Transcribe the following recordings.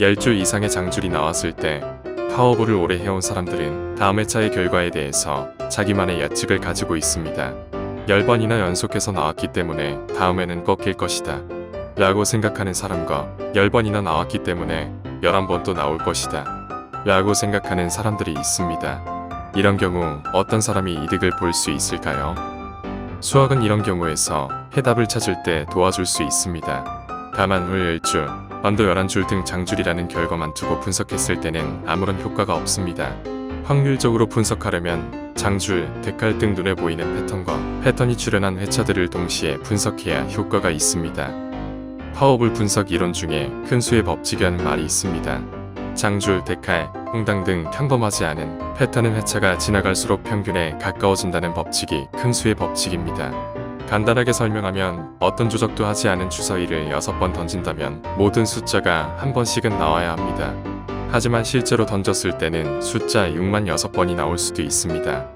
10줄 이상의 장줄이 나왔을 때 파워볼을 오래 해온 사람들은 다음 회차의 결과에 대해서 자기만의 예측을 가지고 있습니다. 10번이나 연속해서 나왔기 때문에 다음에는 꺾일 것이다 라고 생각하는 사람과 10번이나 나왔기 때문에 11번 또 나올 것이다 라고 생각하는 사람들이 있습니다. 이런 경우 어떤 사람이 이득을 볼 수 있을까요? 수학은 이런 경우에서 해답을 찾을 때 도와줄 수 있습니다. 다만 홀 10줄, 언더 11줄 등 장줄이라는 결과만 두고 분석했을 때는 아무런 효과가 없습니다. 확률적으로 분석하려면 장줄, 데칼 등 눈에 보이는 패턴과 패턴이 출현한 회차들을 동시에 분석해야 효과가 있습니다. 파워볼 분석 이론 중에 큰 수의 법칙이라는 말이 있습니다. 장줄, 데칼, 홍당 등 평범하지 않은 패턴은 회차가 지나갈수록 평균에 가까워진다는 법칙이 큰 수의 법칙입니다. 간단하게 설명하면 어떤 조작도 하지 않은 주사위를 6번 던진다면 모든 숫자가 한 번씩은 나와야 합니다. 하지만 실제로 던졌을 때는 숫자 6만 6번이 나올 수도 있습니다.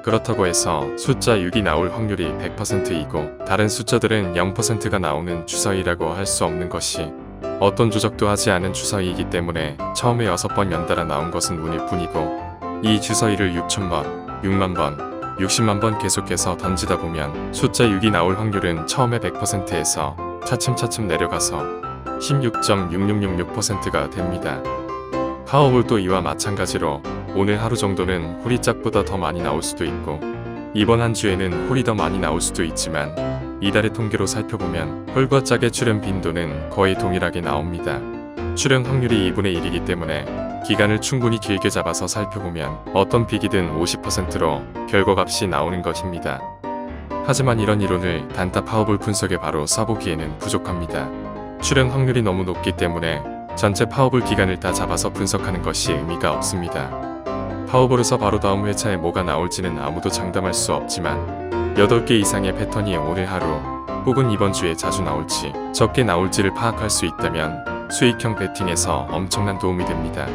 그렇다고 해서 숫자 6이 나올 확률이 100%이고 다른 숫자들은 0%가 나오는 주사위라고 할 수 없는 것이 어떤 조작도 하지 않은 주사위이기 때문에 처음에 6번 연달아 나온 것은 운일 뿐이고 이 주사위를 6,000번, 6만 번, 60만 번 계속해서 던지다 보면 숫자 6이 나올 확률은 처음에 100%에서 차츰차츰 내려가서 16.6666%가 됩니다. 파워볼도 이와 마찬가지로 오늘 하루 정도는 홀이 짝보다 더 많이 나올 수도 있고 이번 한 주에는 홀이 더 많이 나올 수도 있지만 이달의 통계로 살펴보면 홀과 짝의 출현 빈도는 거의 동일하게 나옵니다. 출현 확률이 2분의 1이기 때문에 기간을 충분히 길게 잡아서 살펴보면 어떤 픽이든 50%로 결과값이 나오는 것입니다. 하지만 이런 이론을 단타 파워볼 분석에 바로 써보기에는 부족합니다. 출현 확률이 너무 높기 때문에 전체 파워볼 기간을 다 잡아서 분석하는 것이 의미가 없습니다. 파워볼에서 바로 다음 회차에 뭐가 나올지는 아무도 장담할 수 없지만 8개 이상의 패턴이 오늘 하루 혹은 이번 주에 자주 나올지 적게 나올지를 파악할 수 있다면 수익형 베팅에서 엄청난 도움이 됩니다.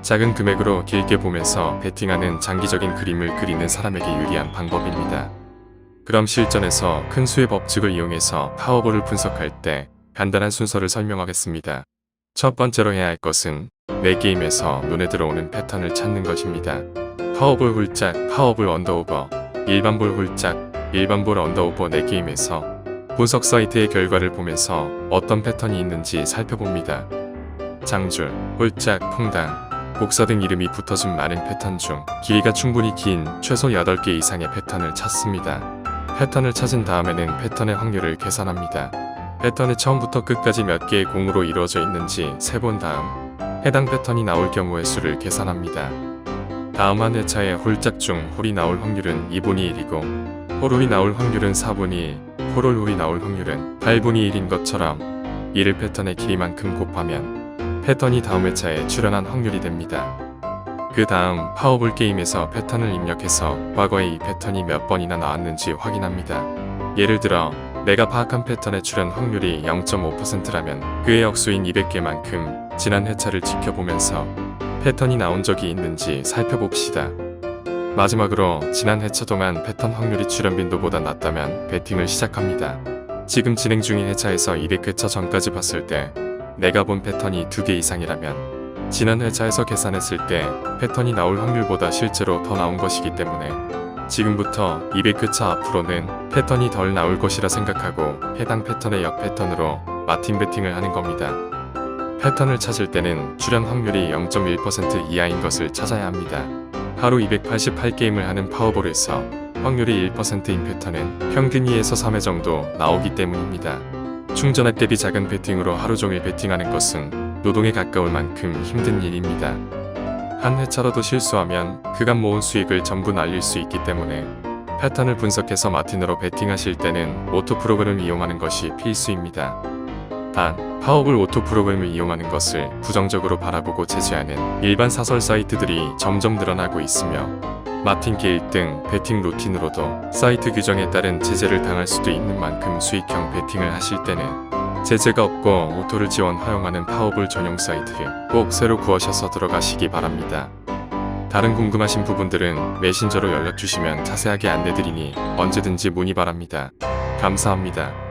작은 금액으로 길게 보면서 베팅하는 장기적인 그림을 그리는 사람에게 유리한 방법입니다. 그럼 실전에서 큰 수의 법칙을 이용해서 파워볼을 분석할 때 간단한 순서를 설명하겠습니다. 첫 번째로 해야 할 것은 매 게임에서 눈에 들어오는 패턴을 찾는 것입니다. 파워볼 홀짝, 파워볼 언더오버, 일반볼 홀짝, 일반볼 언더오버 4게임에서 분석 사이트의 결과를 보면서 어떤 패턴이 있는지 살펴봅니다. 장줄, 홀짝, 홍당, 복사 등 이름이 붙어준 많은 패턴 중 길이가 충분히 긴 최소 8개 이상의 패턴을 찾습니다. 패턴을 찾은 다음에는 패턴의 확률을 계산합니다. 패턴이 처음부터 끝까지 몇 개의 공으로 이루어져 있는지 세본 다음 해당 패턴이 나올 경우의 수를 계산합니다. 다음 한 회차에 홀짝 중 홀이 나올 확률은 2분의 1이고 홀홀이 나올 확률은 4분의 1, 홀홀홀이 나올 확률은 8분의 1인 것처럼 이를 패턴의 길이만큼 곱하면 패턴이 다음 회차에 출현한 확률이 됩니다. 그 다음 파워볼 게임에서 패턴을 입력해서 과거에 이 패턴이 몇 번이나 나왔는지 확인합니다. 예를 들어 내가 파악한 패턴의 출현 확률이 0.5%라면 그의 역수인 200개만큼 지난 회차를 지켜보면서 패턴이 나온 적이 있는지 살펴봅시다. 마지막으로 지난 회차 동안 패턴 확률이 출현 빈도보다 낮다면 베팅을 시작합니다. 지금 진행 중인 회차에서 200회차 전까지 봤을 때 내가 본 패턴이 2개 이상이라면 지난 회차에서 계산했을 때 패턴이 나올 확률보다 실제로 더 나온 것이기 때문에 지금부터 200회차 앞으로는 패턴이 덜 나올 것이라 생각하고 해당 패턴의 역패턴으로 마틴 베팅을 하는 겁니다. 패턴을 찾을 때는 출현 확률이 0.1% 이하인 것을 찾아야 합니다. 하루 288게임을 하는 파워볼에서 확률이 1%인 패턴은 평균 2에서 3회 정도 나오기 때문입니다. 충전액 대비 작은 베팅으로 하루 종일 베팅하는 것은 노동에 가까울 만큼 힘든 일입니다. 한 회차라도 실수하면 그간 모은 수익을 전부 날릴 수 있기 때문에 패턴을 분석해서 마틴으로 베팅하실 때는 오토 프로그램을 이용하는 것이 필수입니다. 단, 파워볼 오토 프로그램을 이용하는 것을 부정적으로 바라보고 제재하는 일반 사설 사이트들이 점점 늘어나고 있으며 마틴 게일 등 베팅 루틴으로도 사이트 규정에 따른 제재를 당할 수도 있는 만큼 수익형 베팅을 하실 때는 제재가 없고 오토를 지원 허용하는 파워볼 전용 사이트를 꼭 새로 구하셔서 들어가시기 바랍니다. 다른 궁금하신 부분들은 메신저로 연락주시면 자세하게 안내드리니 언제든지 문의 바랍니다. 감사합니다.